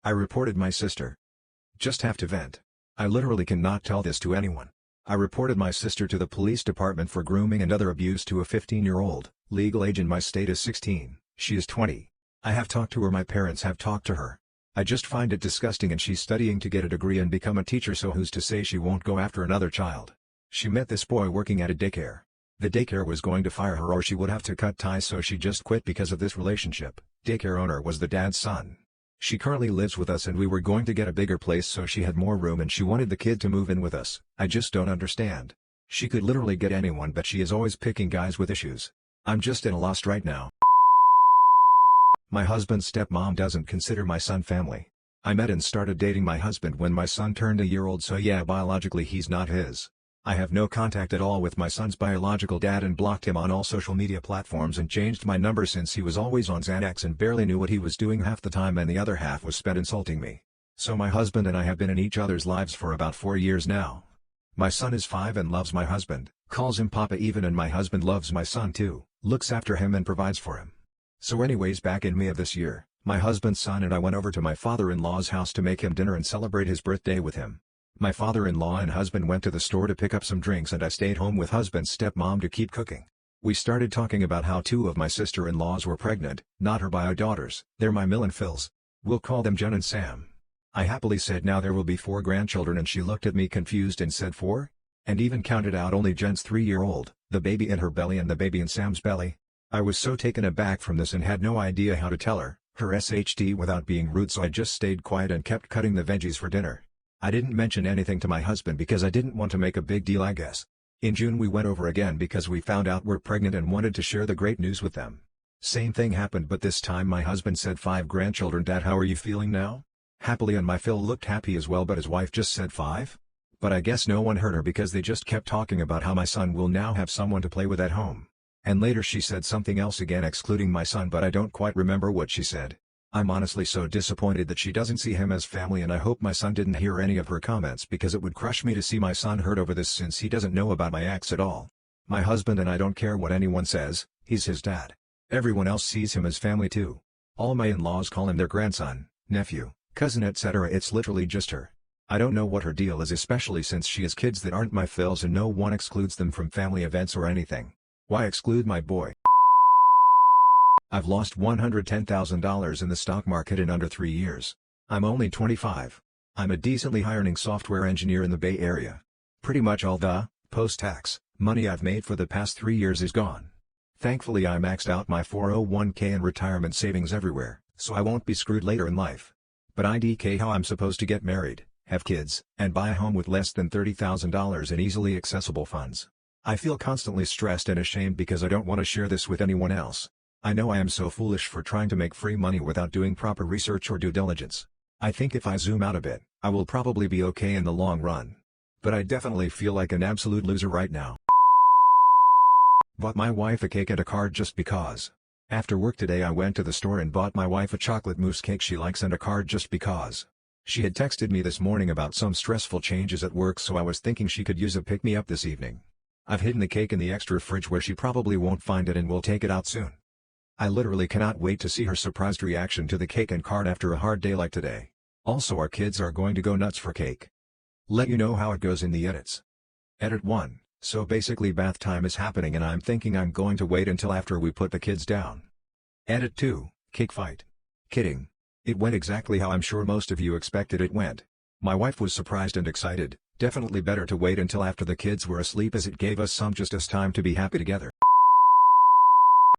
I reported my sister. Just have to vent. I literally cannot tell this to anyone. I reported my sister to the police department for grooming and other abuse to a 15-year-old. Legal age in my state is 16, she is 20. I have talked to her, my parents have talked to her. I just find it disgusting, and she's studying to get a degree and become a teacher, so who's to say she won't go after another child? She met this boy working at a daycare. The daycare was going to fire her or she would have to cut ties, so she just quit because of this relationship. Daycare owner was the dad's son. She currently lives with us and we were going to get a bigger place so she had more room and she wanted the kid to move in with us. I just don't understand. She could literally get anyone, but she is always picking guys with issues. I'm just at a loss right now. My husband's stepmom doesn't consider my son family. I met and started dating my husband when my son turned a year old, so yeah, biologically he's not his. I have no contact at all with my son's biological dad and blocked him on all social media platforms and changed my number since he was always on Xanax and barely knew what he was doing half the time, and the other half was spent insulting me. So my husband and I have been in each other's lives for about 4 years now. My son is 5 and loves my husband, calls him Papa even, and my husband loves my son too, looks after him and provides for him. So anyways, back in May of this year, my husband's son and I went over to my father-in-law's house to make him dinner and celebrate his birthday with him. My father-in-law and husband went to the store to pick up some drinks and I stayed home with husband's stepmom to keep cooking. We started talking about how 2 of my sister-in-laws were pregnant, not her bio daughters. They're my Mill and Phils. We'll call them Jen and Sam. I happily said now there will be 4 grandchildren, and she looked at me confused and said 4? And even counted out only Jen's 3-year-old, the baby in her belly and the baby in Sam's belly. I was so taken aback from this and had no idea how to tell her SHD without being rude, so I just stayed quiet and kept cutting the veggies for dinner. I didn't mention anything to my husband because I didn't want to make a big deal, I guess. In June we went over again because we found out we're pregnant and wanted to share the great news with them. Same thing happened, but this time my husband said 5 grandchildren. Dad, how are you feeling now? Happily, and my Phil looked happy as well, but his wife just said 5? But I guess no one heard her because they just kept talking about how my son will now have someone to play with at home. And later she said something else again excluding my son, but I don't quite remember what she said. I'm honestly so disappointed that she doesn't see him as family, and I hope my son didn't hear any of her comments because it would crush me to see my son hurt over this since he doesn't know about my ex at all. My husband and I don't care what anyone says, he's his dad. Everyone else sees him as family too. All my in-laws call him their grandson, nephew, cousin, etc. It's literally just her. I don't know what her deal is, especially since she has kids that aren't my Phils and no one excludes them from family events or anything. Why exclude my boy? I've lost $110,000 in the stock market in under 3 years. I'm only 25. I'm a decently high-earning software engineer in the Bay Area. Pretty much all the post-tax money I've made for the past 3 years is gone. Thankfully I maxed out my 401k and retirement savings everywhere, so I won't be screwed later in life. But IDK, how I'm supposed to get married, have kids, and buy a home with less than $30,000 in easily accessible funds. I feel constantly stressed and ashamed because I don't want to share this with anyone else. I know I am so foolish for trying to make free money without doing proper research or due diligence. I think if I zoom out a bit, I will probably be okay in the long run. But I definitely feel like an absolute loser right now. Bought my wife a cake and a card just because. After work today I went to the store and bought my wife a chocolate mousse cake she likes and a card just because. She had texted me this morning about some stressful changes at work, so I was thinking she could use a pick-me-up this evening. I've hidden the cake in the extra fridge where she probably won't find it and will take it out soon. I literally cannot wait to see her surprised reaction to the cake and card after a hard day like today. Also, our kids are going to go nuts for cake. Let you know how it goes in the edits. Edit 1. So basically bath time is happening and I'm thinking I'm going to wait until after we put the kids down. Edit 2. Cake fight. Kidding. It went exactly how I'm sure most of you expected it went. My wife was surprised and excited. Definitely better to wait until after the kids were asleep as it gave us just us time to be happy together.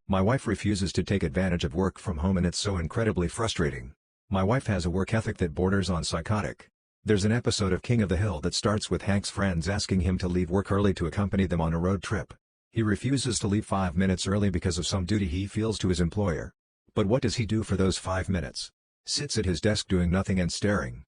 My wife refuses to take advantage of work from home and it's so incredibly frustrating. My wife has a work ethic that borders on psychotic. There's an episode of King of the Hill that starts with Hank's friends asking him to leave work early to accompany them on a road trip. He refuses to leave 5 minutes early because of some duty he feels to his employer. But what does he do for those 5 minutes? Sits at his desk doing nothing and staring.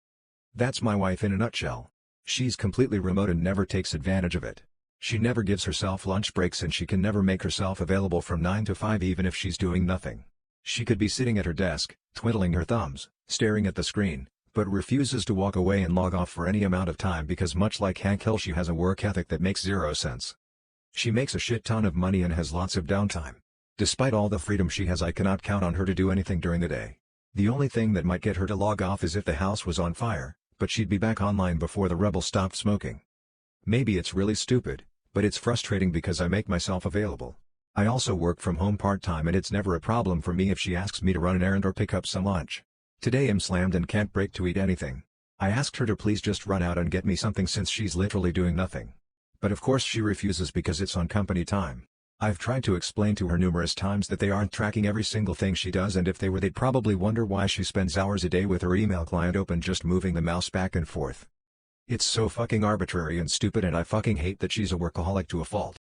That's my wife in a nutshell. She's completely remote and never takes advantage of it. She never gives herself lunch breaks and she can never make herself available from 9 to 5 even if she's doing nothing. She could be sitting at her desk, twiddling her thumbs, staring at the screen, but refuses to walk away and log off for any amount of time because much like Hank Hill she has a work ethic that makes zero sense. She makes a shit ton of money and has lots of downtime. Despite all the freedom she has, I cannot count on her to do anything during the day. The only thing that might get her to log off is if the house was on fire, but she'd be back online before the rebel stopped smoking. Maybe it's really stupid, but it's frustrating because I make myself available. I also work from home part-time and it's never a problem for me if she asks me to run an errand or pick up some lunch. Today I'm slammed and can't break to eat anything. I asked her to please just run out and get me something since she's literally doing nothing. But of course she refuses because it's on company time. I've tried to explain to her numerous times that they aren't tracking every single thing she does, and if they were they'd probably wonder why she spends hours a day with her email client open just moving the mouse back and forth. It's so fucking arbitrary and stupid, and I fucking hate that she's a workaholic to a fault.